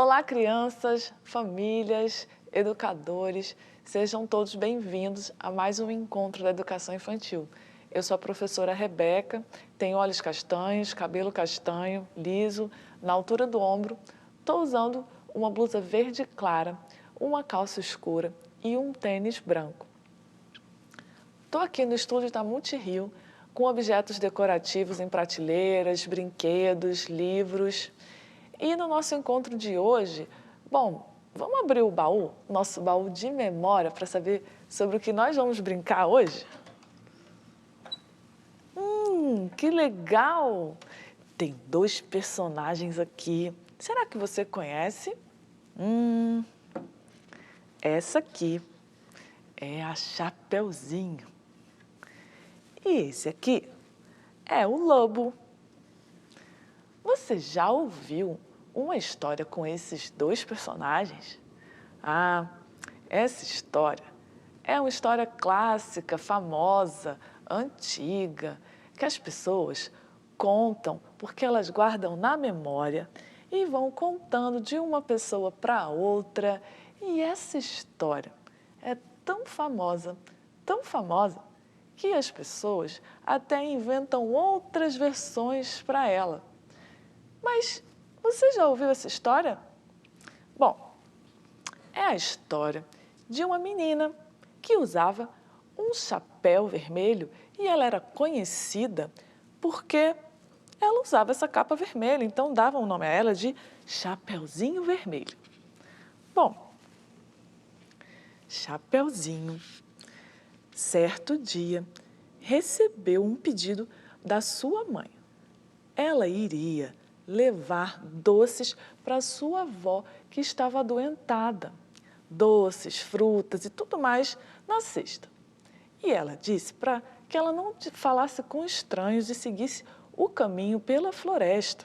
Olá, crianças, famílias, educadores, sejam todos bem-vindos a mais um encontro da educação infantil. Eu sou a professora Rebeca, tenho olhos castanhos, cabelo castanho, liso, na altura do ombro. Estou usando uma blusa verde clara, uma calça escura e um tênis branco. Estou aqui no estúdio da Multirio com objetos decorativos em prateleiras, brinquedos, livros. E no nosso encontro de hoje, bom, vamos abrir o baú, nosso baú de memória, para saber sobre o que nós vamos brincar hoje? Que legal! Tem dois personagens aqui. Será que você conhece? Essa aqui é a Chapeuzinho. E esse aqui é o Lobo. Você já ouviu uma história com esses dois personagens? Ah, essa história é uma história clássica, famosa, antiga, que as pessoas contam porque elas guardam na memória e vão contando de uma pessoa para outra. E essa história é tão famosa, que as pessoas até inventam outras versões para ela. Mas você já ouviu essa história? Bom, é a história de uma menina que usava um chapéu vermelho e ela era conhecida porque ela usava essa capa vermelha, então davam o nome a ela de Chapeuzinho Vermelho. Bom, Chapeuzinho, certo dia, recebeu um pedido da sua mãe. Ela iria levar doces para sua avó, que estava adoentada. Doces, frutas e tudo mais na cesta. E ela disse para que ela não falasse com estranhos e seguisse o caminho pela floresta.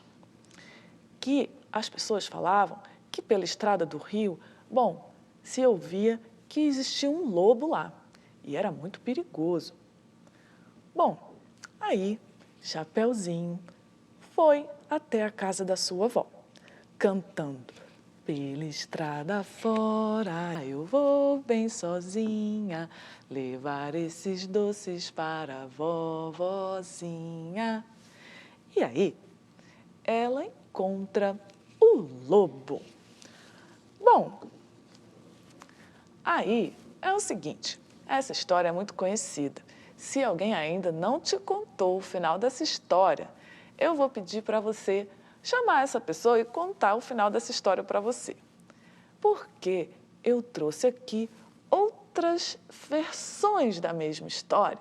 Que as pessoas falavam que pela estrada do rio, bom, se ouvia que existia um lobo lá e era muito perigoso. Bom, aí Chapeuzinho foi até a casa da sua avó, cantando: pela estrada fora eu vou bem sozinha, levar esses doces para a vovozinha. E aí, ela encontra o lobo. Bom, aí é o seguinte, essa história é muito conhecida. Se alguém ainda não te contou o final dessa história, eu vou pedir para você chamar essa pessoa e contar o final dessa história para você. Porque eu trouxe aqui outras versões da mesma história.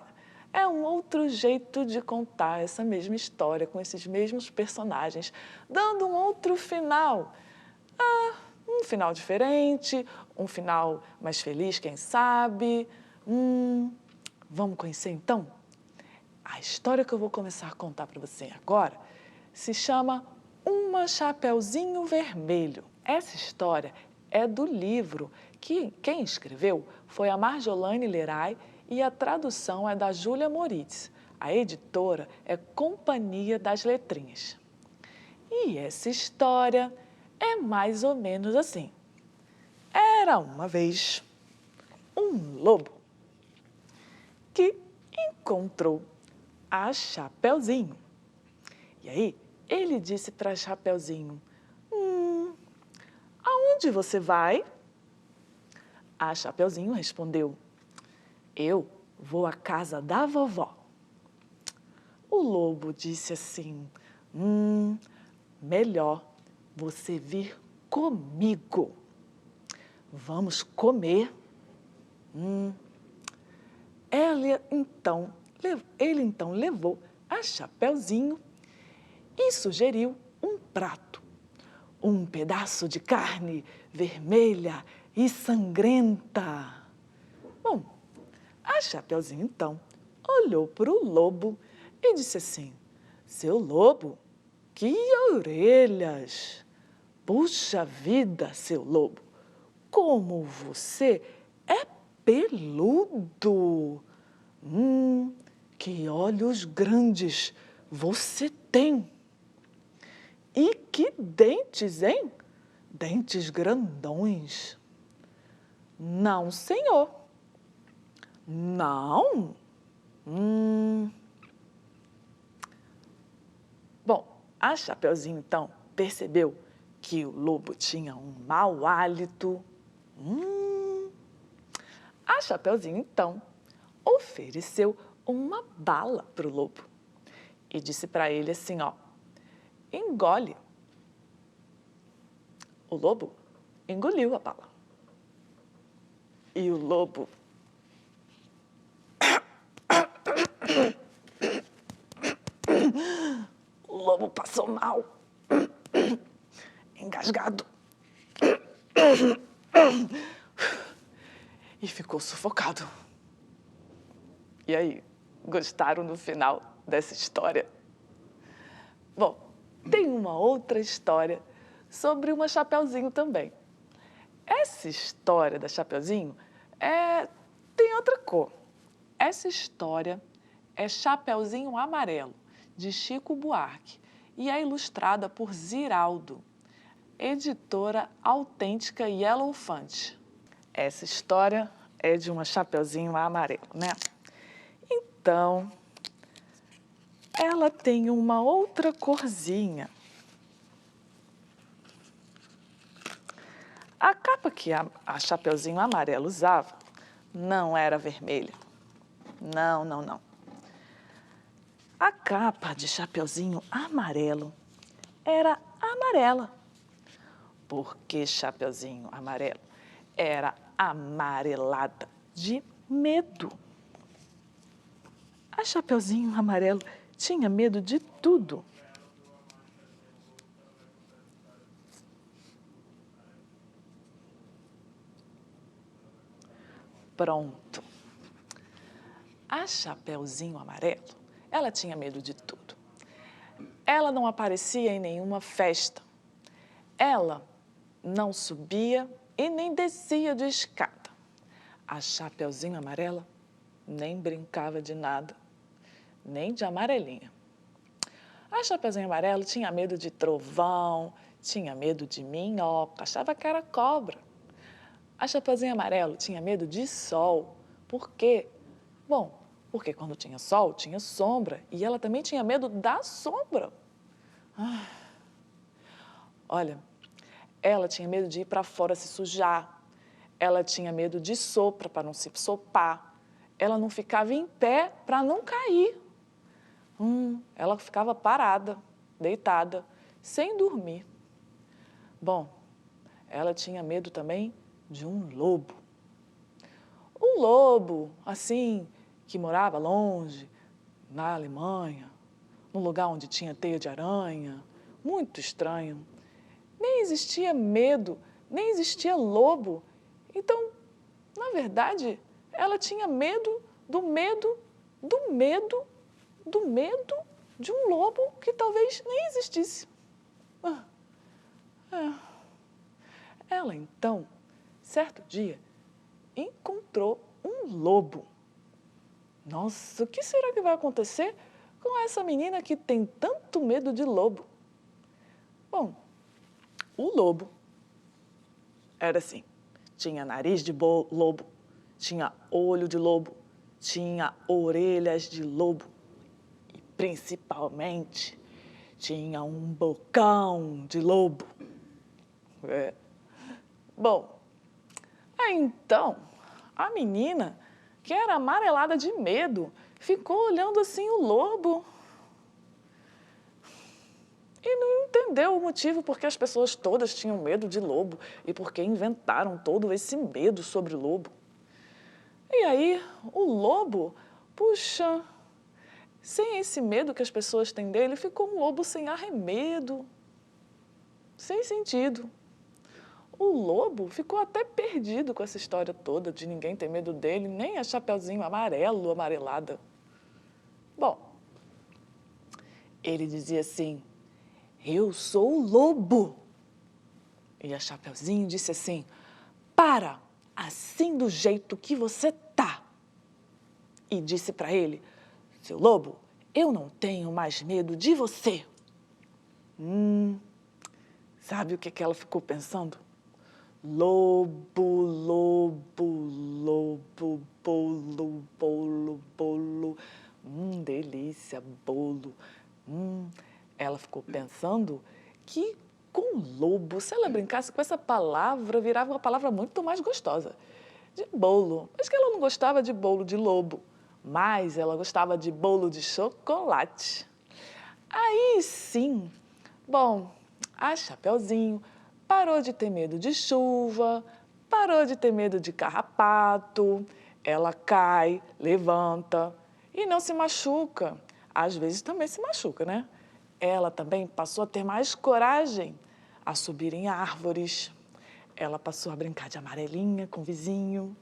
É um outro jeito de contar essa mesma história com esses mesmos personagens, dando um outro final. Um final diferente, um final mais feliz, quem sabe. Vamos conhecer então? A história que eu vou começar a contar para você agora se chama Uma Chapeuzinho Vermelho. Essa história é do livro que quem escreveu foi a Marjolane Leray e a tradução é da Júlia Moritz. A editora é Companhia das Letrinhas. E essa história é mais ou menos assim. Era uma vez um lobo que encontrou a Chapeuzinho. E aí, ele disse para Chapeuzinho: aonde você vai? A Chapeuzinho respondeu: eu vou à casa da vovó. O lobo disse assim: melhor você vir comigo. Vamos comer. Ele então levou a Chapeuzinho e sugeriu um prato. Um pedaço de carne vermelha e sangrenta. Bom, a Chapeuzinho então olhou para o lobo e disse assim: seu lobo, que orelhas! Puxa vida, seu lobo, como você é peludo! Que olhos grandes você tem! E que dentes, hein? Dentes grandões? Não, senhor. Não? Bom, a Chapeuzinho, então, percebeu que o lobo tinha um mau hálito. A Chapeuzinho, então, ofereceu uma bala para o lobo e disse para ele assim, ó, engole. O lobo engoliu a bala. E o lobo passou mal, engasgado, e ficou sufocado. E aí, gostaram do final dessa história? Bom, tem uma outra história sobre uma Chapeuzinho também. Essa história da Chapeuzinho tem outra cor. Essa história é Chapeuzinho Amarelo, de Chico Buarque, e é ilustrada por Ziraldo, editora autêntica Yellow Font. Essa história é de uma Chapeuzinho Amarelo, né? Então, ela tem uma outra corzinha. A capa que a Chapeuzinho Amarelo usava não era vermelha. Não, não, não. A capa de Chapeuzinho Amarelo era amarela, porque Chapeuzinho Amarelo era amarelada de medo. A Chapeuzinho Amarelo tinha medo de tudo. Pronto. A Chapeuzinho Amarelo, ela tinha medo de tudo. Ela não aparecia em nenhuma festa. Ela não subia e nem descia de escada. A Chapeuzinho Amarela nem brincava de nada, nem de amarelinha. A Chapeuzinho Amarelo tinha medo de trovão, tinha medo de minhoca, achava que era cobra. A Chapeuzinho Amarelo tinha medo de sol. Por quê? Bom, porque quando tinha sol, tinha sombra. E ela também tinha medo da sombra. Olha, ela tinha medo de ir para fora se sujar. Ela tinha medo de sopra para não se sopar. Ela não ficava em pé para não cair. Ela ficava parada, deitada, sem dormir. Bom, ela tinha medo também de um lobo. Um lobo, assim, que morava longe, na Alemanha, num lugar onde tinha teia de aranha, muito estranho. Nem existia medo, nem existia lobo. Então, na verdade, ela tinha medo do medo, do medo, do medo de um lobo que talvez nem existisse. Ela, então, certo dia, encontrou um lobo. Nossa, o que será que vai acontecer com essa menina que tem tanto medo de lobo? Bom, o lobo era assim, tinha nariz de lobo, tinha olho de lobo, tinha orelhas de lobo e, principalmente, tinha um bocão de lobo. Bom, aí então, a menina, que era amarelada de medo, ficou olhando assim o lobo e não entendeu o motivo por que as pessoas todas tinham medo de lobo e por que inventaram todo esse medo sobre o lobo. E aí, o lobo, puxa, sem esse medo que as pessoas têm dele, ficou um lobo sem arremedo, sem sentido. O lobo ficou até perdido com essa história toda de ninguém ter medo dele, nem a Chapeuzinho Amarelo, amarelada. Bom, ele dizia assim, eu sou o lobo. E a Chapeuzinho disse assim, para, assim do jeito que você tá. E disse para ele, seu lobo, eu não tenho mais medo de você. Sabe o que ela ficou pensando? Lobo, lobo, lobo, bolo, bolo, bolo. Delícia, bolo. Ela ficou pensando que com lobo, se ela brincasse com essa palavra, virava uma palavra muito mais gostosa. De bolo. Mas que ela não gostava de bolo de lobo, mas ela gostava de bolo de chocolate. Aí sim, bom, a Chapeuzinho parou de ter medo de chuva, parou de ter medo de carrapato. Ela cai, levanta e não se machuca. Às vezes também se machuca, né? Ela também passou a ter mais coragem a subir em árvores. Ela passou a brincar de amarelinha com o vizinho.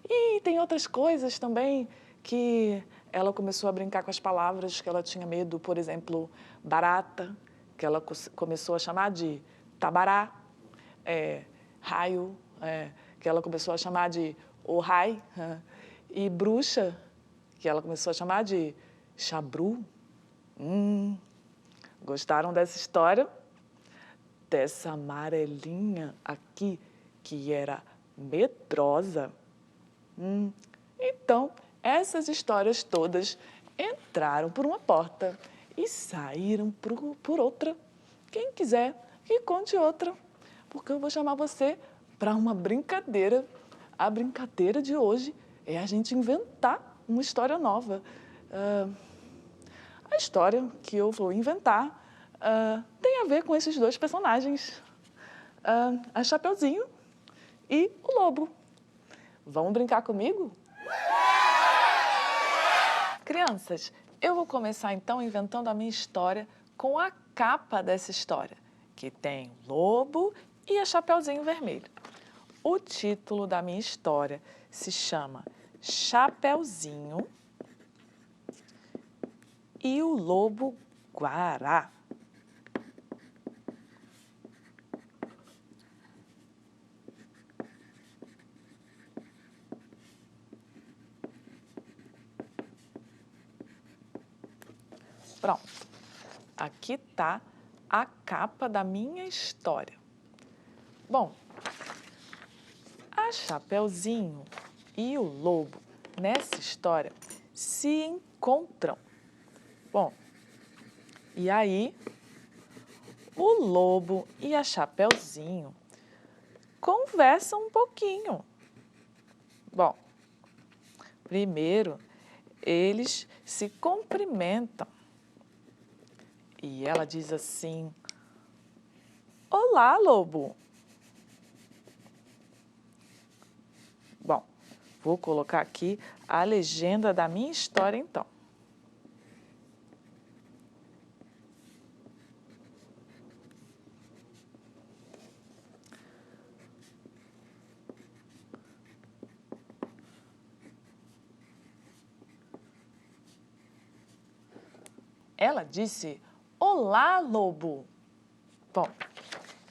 E tem outras coisas também que ela começou a brincar com as palavras que ela tinha medo, por exemplo, barata, que ela começou a chamar de tabará, raio, que ela começou a chamar de ohai, e bruxa, que ela começou a chamar de chabru. Gostaram dessa história? Dessa amarelinha aqui, que era medrosa? Então, essas histórias todas entraram por uma porta e saíram por outra. Quem quiser que conte outra, porque eu vou chamar você para uma brincadeira. A brincadeira de hoje é a gente inventar uma história nova. A história que eu vou inventar tem a ver com esses dois personagens, a Chapeuzinho e o Lobo. Vamos brincar comigo? Crianças, eu vou começar então inventando a minha história com a capa dessa história, que tem o lobo e a Chapeuzinho Vermelho. O título da minha história se chama Chapeuzinho e o Lobo Guará. Pronto, aqui está a capa da minha história. Bom, a Chapeuzinho e o Lobo, nessa história, se encontram. Bom, e aí o Lobo e a Chapeuzinho conversam um pouquinho. Bom, primeiro eles se cumprimentam. E ela diz assim: Olá, Lobo. Bom, vou colocar aqui a legenda da minha história, então. Ela disse: Olá, Lobo. Bom,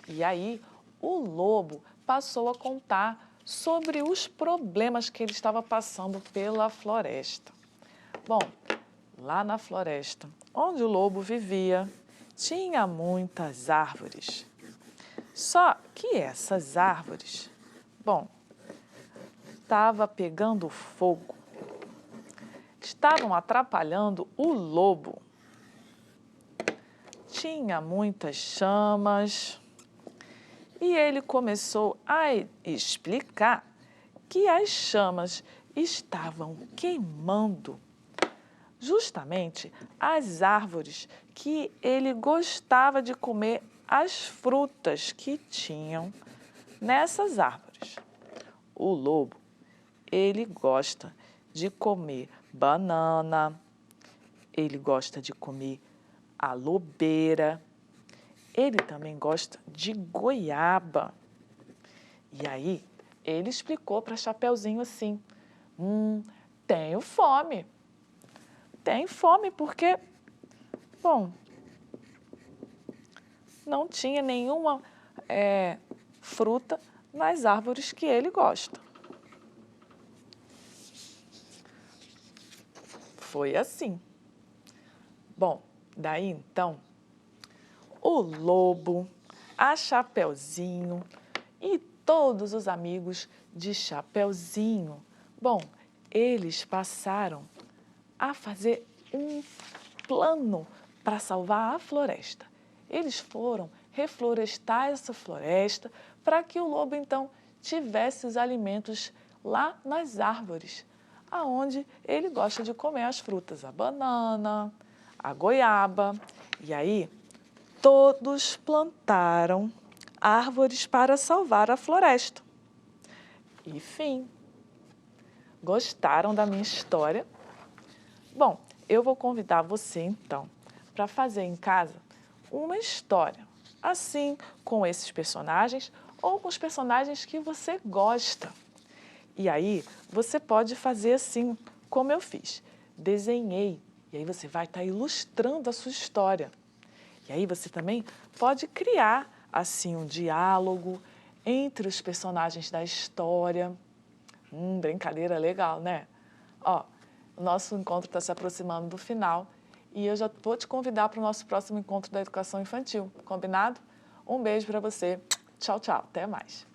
e aí o Lobo passou a contar sobre os problemas que ele estava passando pela floresta. Bom, lá na floresta, onde o Lobo vivia, tinha muitas árvores. Só que essas árvores, bom, estava pegando fogo. Estavam atrapalhando o Lobo. Tinha muitas chamas e ele começou a explicar que as chamas estavam queimando justamente as árvores que ele gostava de comer, as frutas que tinham nessas árvores. O lobo, ele gosta de comer banana, ele gosta de comer alobeira, ele também gosta de goiaba. E aí, ele explicou para Chapeuzinho assim: tenho fome. Tenho fome porque, bom, não tinha nenhuma fruta nas árvores que ele gosta. Foi assim. Bom, daí então, o lobo a Chapeuzinho e todos os amigos de Chapeuzinho. Bom, eles passaram a fazer um plano para salvar a floresta. Eles foram reflorestar essa floresta para que o lobo, então, tivesse os alimentos lá nas árvores, aonde ele gosta de comer as frutas, a banana, a goiaba. E aí, todos plantaram árvores para salvar a floresta. E fim. Gostaram da minha história? Bom, eu vou convidar você, então, para fazer em casa uma história, assim, com esses personagens ou com os personagens que você gosta. E aí, você pode fazer assim, como eu fiz. Desenhei, e aí você vai estar ilustrando a sua história. E aí você também pode criar, assim, um diálogo entre os personagens da história. Brincadeira legal, né? Ó, o nosso encontro está se aproximando do final e eu já vou te convidar para o nosso próximo encontro da educação infantil, combinado? Um beijo para você. Tchau, tchau. Até mais.